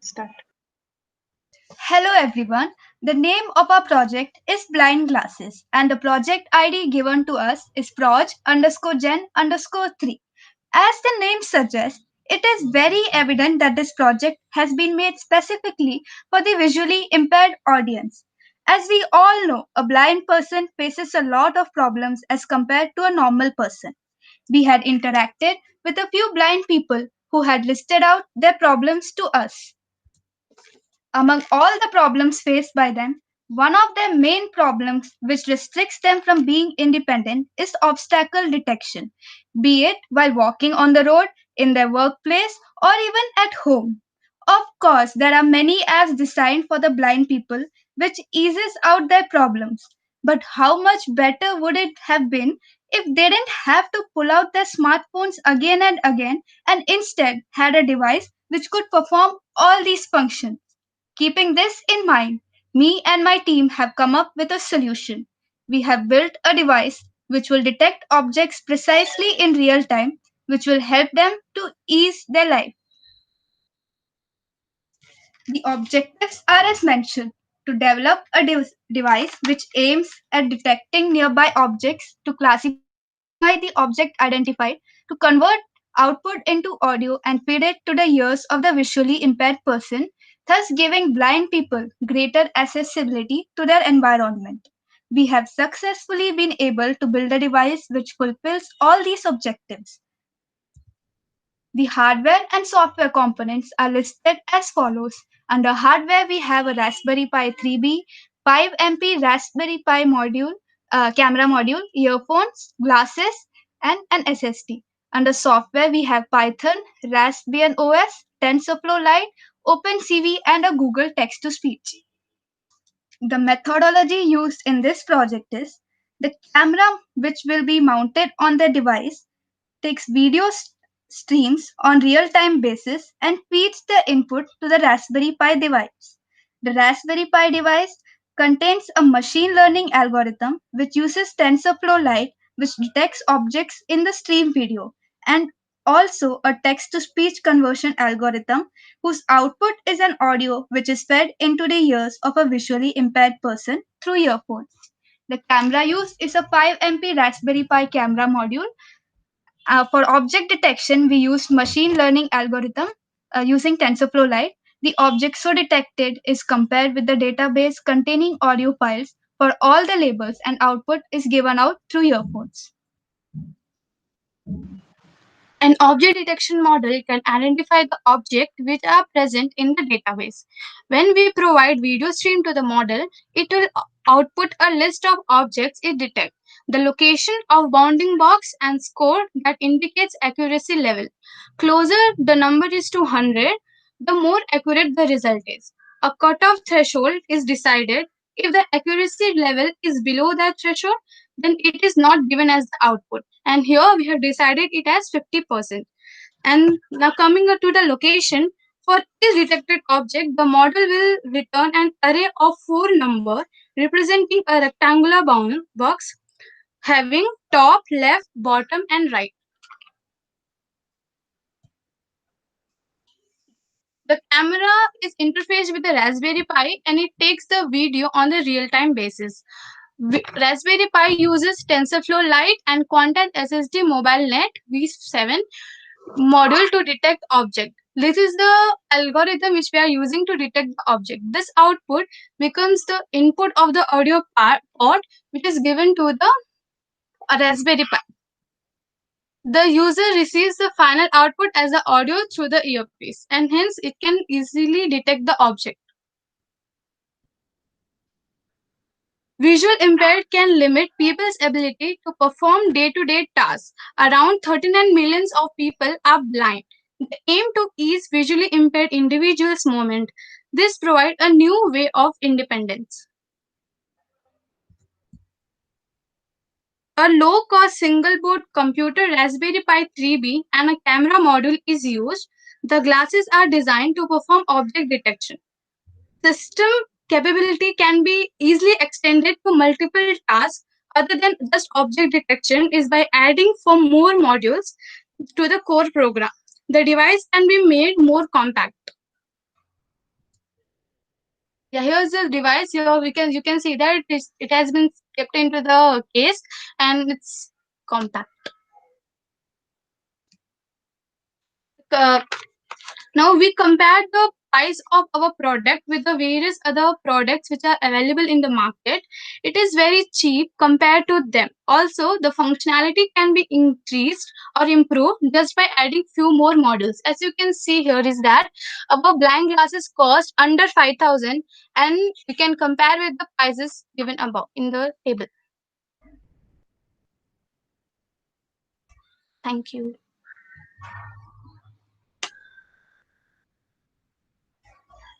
Start. Hello everyone. The name of our project is Blind Glasses and the project ID given to us is proj_gen_3. As the name suggests, it is very evident that this project has been made specifically for the visually impaired audience. As we all know, a blind person faces a lot of problems as compared to a normal person. We had interacted with a few blind people who had listed out their problems to us. Among all the problems faced by them, one of their main problems which restricts them from being independent is obstacle detection, be it while walking on the road, in their workplace, or even at home. Of course, there are many apps designed for the blind people which eases out their problems. But how much better would it have been if they didn't have to pull out their smartphones again and again and instead had a device which could perform all these functions? Keeping this in mind, me and my team have come up with a solution. We have built a device which will detect objects precisely in real time, which will help them to ease their life. The objectives are as mentioned to develop a device which aims at detecting nearby objects, to classify the object identified, to convert output into audio and feed it to the ears of the visually impaired person, thus giving blind people greater accessibility to their environment. We have successfully been able to build a device which fulfills all these objectives. The hardware and software components are listed as follows. Under hardware, we have a Raspberry Pi 3B, 5MP Raspberry Pi module, camera module, earphones, glasses, and an SSD. Under software, we have Python, Raspbian OS, TensorFlow Lite, OpenCV, and a Google Text to Speech. The methodology used in this project is the camera, which will be mounted on the device, takes video streams on real-time basis and feeds the input to the Raspberry Pi device. The Raspberry Pi device contains a machine learning algorithm which uses TensorFlow Lite, which detects objects in the stream video, and also a text to speech conversion algorithm whose output is an audio which is fed into the ears of a visually impaired person through earphones. The camera used is a 5MP Raspberry Pi camera module. For object detection, we used machine learning algorithm using TensorFlow Lite. The object so detected is compared with the database containing audio files for all the labels and output is given out through earphones. An object detection model can identify the objects which are present in the database. When we provide video stream to the model, it will output a list of objects it detects, the location of bounding box and score that indicates accuracy level. Closer the number is to 100, the more accurate the result is. A cutoff threshold is decided. If the accuracy level is below that threshold, then it is not given as the output. And here we have decided it as 50%. And now coming to the location, for each detected object, the model will return an array of 4 numbers representing a rectangular box having top, left, bottom, and right. The camera is interfaced with the Raspberry Pi and it takes the video on a real-time basis. Raspberry Pi uses TensorFlow Lite and Quantum SSD Mobile Net V7 module to detect object. This is the algorithm which we are using to detect the object. This output becomes the input of the audio port which is given to the Raspberry Pi. The user receives the final output as the audio through the earpiece and hence it can easily detect the object. Visual impaired can limit people's ability to perform day-to-day tasks. Around 39 millions of people are blind. The aim to ease visually impaired individuals' movement. This provides a new way of independence. A low-cost single-board computer Raspberry Pi 3B and a camera module is used. The glasses are designed to perform object detection. System capability can be easily extended to multiple tasks other than just object detection is by adding for more modules to the core program. The device can be made more compact. Yeah, here's the device. Here you can see that it has been kept into the case and it's compact. Uh, Now we compare the price of our product with the various other products which are available in the market. It is very cheap compared to them. Also, the functionality can be increased or improved just by adding few more models. As you can see here is that our blind glasses cost under 5,000 and we can compare with the prices given above in the table. Thank you.